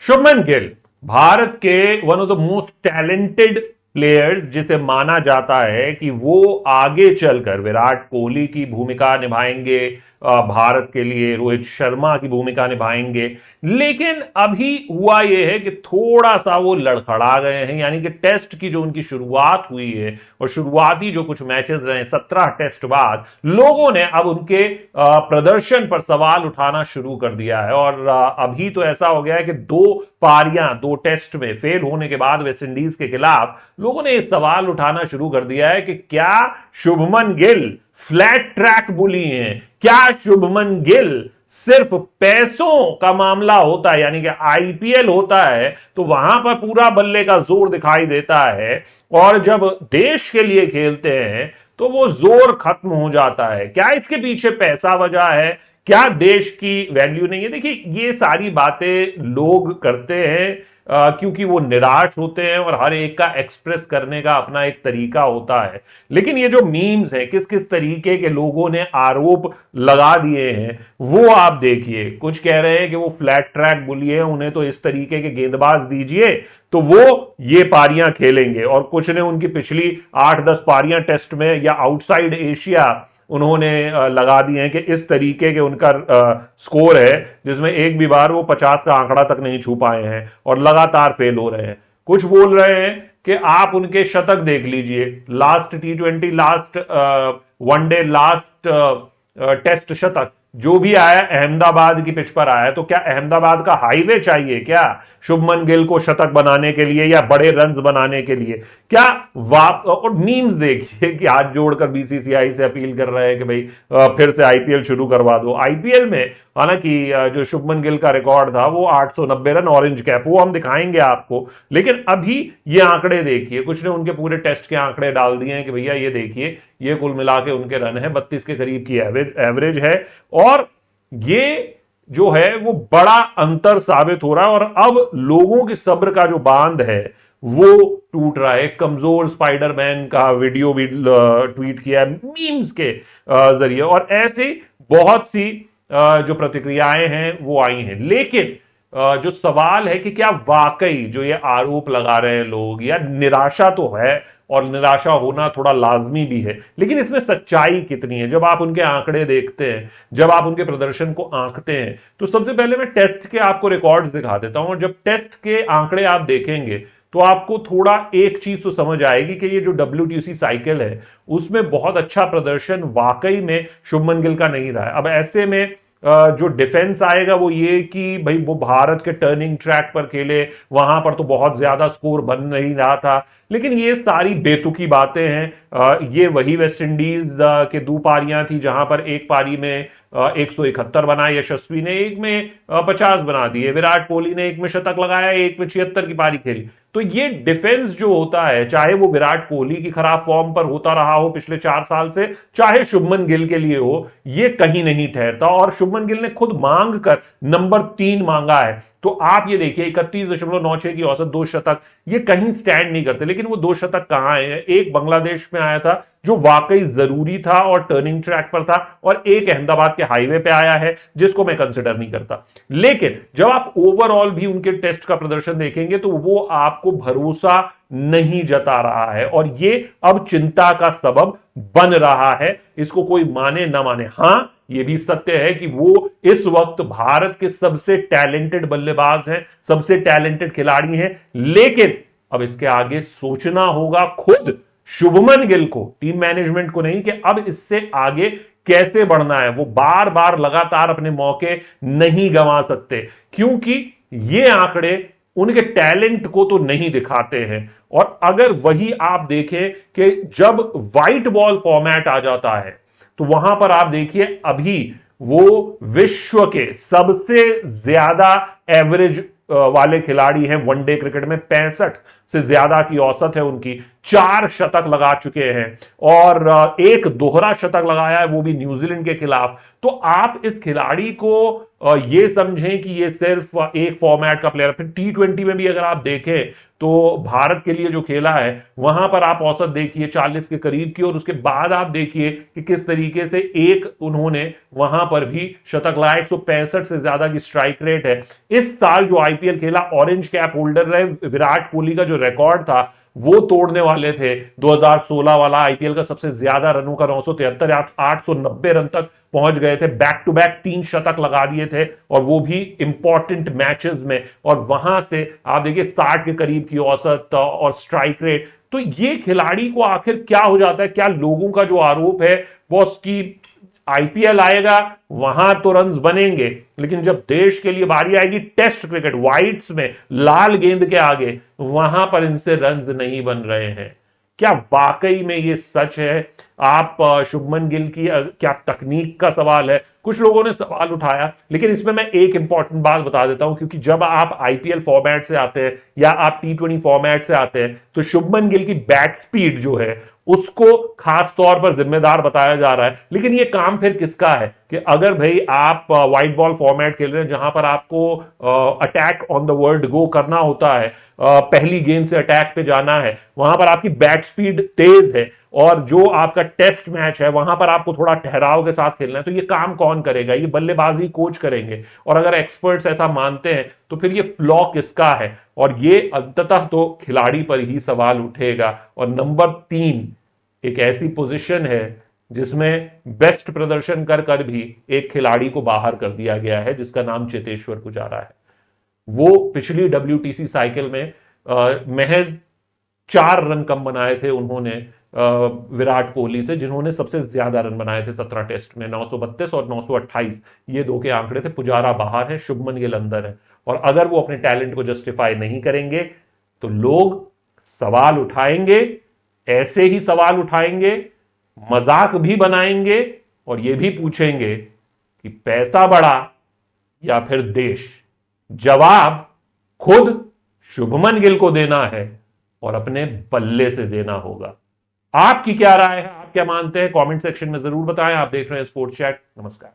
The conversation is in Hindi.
शुभमन गिल भारत के one of the most talented players, जिसे माना जाता है कि वो आगे चलकर विराट कोहली की भूमिका निभाएंगे, भारत के लिए रोहित शर्मा की भूमिका निभाएंगे। लेकिन अभी हुआ ये है कि थोड़ा सा वो लड़खड़ा गए हैं, यानी कि टेस्ट की जो उनकी शुरुआत हुई है और शुरुआती जो कुछ मैचेस रहे 17 टेस्ट बाद, लोगों ने अब उनके प्रदर्शन पर सवाल उठाना शुरू कर दिया है। और अभी तो ऐसा हो गया है कि दो पारियां, दो टेस्ट में फेल होने के बाद वेस्टइंडीज के खिलाफ लोगों ने एक सवाल उठाना शुरू कर दिया है कि क्या शुभमन गिल फ्लैट ट्रैक बुली हैं? क्या शुभमन गिल सिर्फ पैसों का मामला होता है, यानी कि आईपीएल होता है तो वहां पर पूरा बल्ले का जोर दिखाई देता है, और जब देश के लिए खेलते हैं तो वो जोर खत्म हो जाता है? क्या इसके पीछे पैसा वजह है? क्या देश की वैल्यू नहीं है? देखिए, ये सारी बातें लोग करते हैं क्योंकि वो निराश होते हैं और हर एक का एक्सप्रेस करने का अपना एक तरीका होता है। लेकिन ये जो मीम्स हैं, किस किस तरीके के लोगों ने आरोप लगा दिए हैं, वो आप देखिए। कुछ कह रहे हैं कि वो फ्लैट ट्रैक बुली है, उन्हें तो इस तरीके के गेंदबाज दीजिए तो वो ये पारियां खेलेंगे। और कुछ ने उनकी पिछली 8-10 पारियां टेस्ट में या आउटसाइड एशिया उन्होंने लगा दिए हैं कि इस तरीके के उनका स्कोर है जिसमें एक भी बार वो 50 का आंकड़ा तक नहीं छू पाए हैं और लगातार फेल हो रहे हैं। कुछ बोल रहे हैं कि आप उनके शतक देख लीजिए, last T20, last one day, last test शतक जो भी आया अहमदाबाद की पिच पर आया। तो क्या अहमदाबाद का हाईवे चाहिए क्या शुभमन गिल को शतक बनाने के लिए या बड़े रन्स बनाने के लिए? क्या और मीम्स देखिए कि हाथ जोड़कर बीसीसीआई से अपील कर रहे हैं कि भाई फिर से आईपीएल शुरू करवा दो। आईपीएल में हालांकि जो शुभमन गिल का रिकॉर्ड था वो 890 रन ऑरेंज कैप, वो हम दिखाएंगे आपको। लेकिन अभी ये आंकड़े देखिए, कुछ ने उनके पूरे टेस्ट के आंकड़े डाल दिए हैं कि भैया ये देखिए, ये कुल मिला के उनके रन है 32 के करीब की एवरेज है। और ये जो है वो बड़ा अंतर साबित हो रहा है, और अब लोगों के सब्र का जो बांध है वो टूट रहा है। कमजोर स्पाइडरमैन का वीडियो भी ट्वीट किया है मीम्स के जरिए, और ऐसी बहुत सी जो प्रतिक्रियाएं हैं वो आई हैं। लेकिन जो सवाल है कि क्या वाकई जो ये आरोप लगा रहे हैं लोग, या निराशा तो है और निराशा होना थोड़ा लाजमी भी है, लेकिन इसमें सच्चाई कितनी है? जब आप उनके आंकड़े देखते हैं, जब आप उनके प्रदर्शन को आंकते हैं, तो सबसे पहले मैं टेस्ट के आपको रिकॉर्ड्स दिखा देता हूं। और जब टेस्ट के आंकड़े आप देखेंगे तो आपको थोड़ा एक चीज तो समझ आएगी कि ये जो WTC साइकिल है उसमें बहुत अच्छा प्रदर्शन वाकई में शुभमन गिल का नहीं रहा है। अब ऐसे में जो डिफेंस आएगा वो ये कि भाई वो भारत के टर्निंग ट्रैक पर खेले, वहां पर तो बहुत ज्यादा स्कोर बन नहीं रहा था। लेकिन ये सारी बेतुकी बातें हैं। ये वही वेस्ट इंडीज के दो पारियां थी जहां पर एक पारी में 171 बनाए यशस्वी ने, एक में 50 बना दिए, विराट कोहली ने एक में शतक लगाया, एक में 76 की पारी खेली। तो ये डिफेंस जो होता है, चाहे वो विराट कोहली की खराब फॉर्म पर होता रहा हो पिछले 4 साल से, चाहे शुभमन गिल के लिए हो, ये कहीं नहीं ठहरता। और शुभमन गिल ने खुद मांग कर नंबर 3 मांगा है। तो आप ये देखिए 31.96 की औसत, 2 शतक, ये कहीं स्टैंड नहीं करते। लेकिन वो 2 शतक कहां है? एक बांग्लादेश में आया था जो वाकई जरूरी था और टर्निंग ट्रैक पर था, और एक अहमदाबाद के हाईवे पे आया है जिसको मैं कंसिडर नहीं करता। लेकिन जब आप ओवरऑल भी उनके टेस्ट का प्रदर्शन देखेंगे तो वो आपको भरोसा नहीं जता रहा है, और ये अब चिंता का सबब बन रहा है। इसको कोई माने ना माने, हां ये भी सत्य है कि वो इस वक्त भारत के सबसे टैलेंटेड बल्लेबाज हैं, सबसे टैलेंटेड खिलाड़ी हैं। लेकिन अब इसके आगे सोचना होगा खुद शुभमन गिल को, टीम मैनेजमेंट को नहीं, कि अब इससे आगे कैसे बढ़ना है। वो बार बार लगातार अपने मौके नहीं गंवा सकते, क्योंकि ये आंकड़े उनके टैलेंट को तो नहीं दिखाते हैं। और अगर वही आप देखें कि जब व्हाइट बॉल फॉर्मेट आ जाता है तो वहां पर आप देखिए अभी वो विश्व के सबसे ज्यादा एवरेज वाले खिलाड़ी हैं वनडे क्रिकेट में, 65 से ज्यादा की औसत है उनकी, 4 शतक लगा चुके हैं और एक दोहरा शतक लगाया है वो भी न्यूजीलैंड के खिलाफ। तो आप इस खिलाड़ी को ये समझें कि ये सिर्फ एक फॉर्मेट का प्लेयर। फिर T20 में भी अगर आप देखें तो भारत के लिए जो खेला है वहां पर आप औसत देखिए 40 के करीब की, और उसके बाद आप देखिए कि किस तरीके से एक उन्होंने वहां पर भी शतक लाया, 165 से ज्यादा की स्ट्राइक रेट है। इस साल जो आईपीएल खेला, ऑरेंज कैप होल्डर रहे विराट कोहली का जो रिकॉर्ड था वो तोड़ने वाले थे, 2016 वाला आईपीएल का सबसे ज्यादा रनों का 973, 890 रन तक पहुंच गए थे, बैक टू बैक 3 शतक लगा दिए थे और वो भी इंपॉर्टेंट मैचेस में। और वहां से आप देखिए 60 के करीब की औसत और स्ट्राइक रेट। तो ये खिलाड़ी को आखिर क्या हो जाता है? क्या लोगों का जो आरोप है वो उसकी आईपीएल आएगा वहां तो रन्स बनेंगे, लेकिन जब देश के लिए बारी आएगी टेस्ट क्रिकेट व्हाइट्स में लाल गेंद के आगे, वहां पर इनसे रन्स नहीं बन रहे हैं। क्या वाकई में ये सच है? आप शुभमन गिल की क्या तकनीक का सवाल है? कुछ लोगों ने सवाल उठाया, लेकिन इसमें मैं एक इंपॉर्टेंट बात बता देता हूं, क्योंकि जब आप आईपीएल फॉर्मेट से आते हैं या आप T20 फॉर्मेट से आते हैं तो शुभमन गिल की बैट स्पीड जो है उसको खास तौर पर जिम्मेदार बताया जा रहा है। लेकिन ये काम फिर किसका है कि अगर भाई आप व्हाइट बॉल फॉर्मेट खेल रहे हैं जहां पर आपको attack on the world go करना होता है, पहली गेंद से अटैक पे जाना है, वहां पर आपकी बैट स्पीड तेज है, और जो आपका टेस्ट मैच है वहां पर आपको थोड़ा ठहराव के साथ खेलना है, तो ये काम कौन करेगा? ये बल्लेबाजी कोच करेंगे। और अगर एक्सपर्ट्स ऐसा मानते हैं तो फिर ये फ्लॉ किसका है? और ये अंततः तो खिलाड़ी पर ही सवाल उठेगा। और नंबर 3 एक ऐसी पोजीशन है जिसमें बेस्ट प्रदर्शन कर कर भी एक खिलाड़ी को बाहर कर दिया गया है, जिसका नाम चेतेश्वर पुजारा है। वो पिछली WTC साइकिल में महज 4 रन कम बनाए थे उन्होंने विराट कोहली से, जिन्होंने सबसे ज्यादा रन बनाए थे 17 टेस्ट में, 932 और 928, ये 2 के आंकड़े थे। पुजारा बाहर है, शुभमन गिल अंदर है, और अगर वो अपने टैलेंट को जस्टिफाई नहीं करेंगे तो लोग सवाल उठाएंगे, ऐसे ही सवाल उठाएंगे, मजाक भी बनाएंगे और ये भी पूछेंगे कि पैसा बढ़ा या फिर देश? जवाब खुद शुभमन गिल को देना है और अपने बल्ले से देना होगा। आपकी क्या राय है? आप क्या मानते हैं? कमेंट सेक्शन में जरूर बताएं। आप देख रहे हैं स्पोर्ट्स चैट। नमस्कार।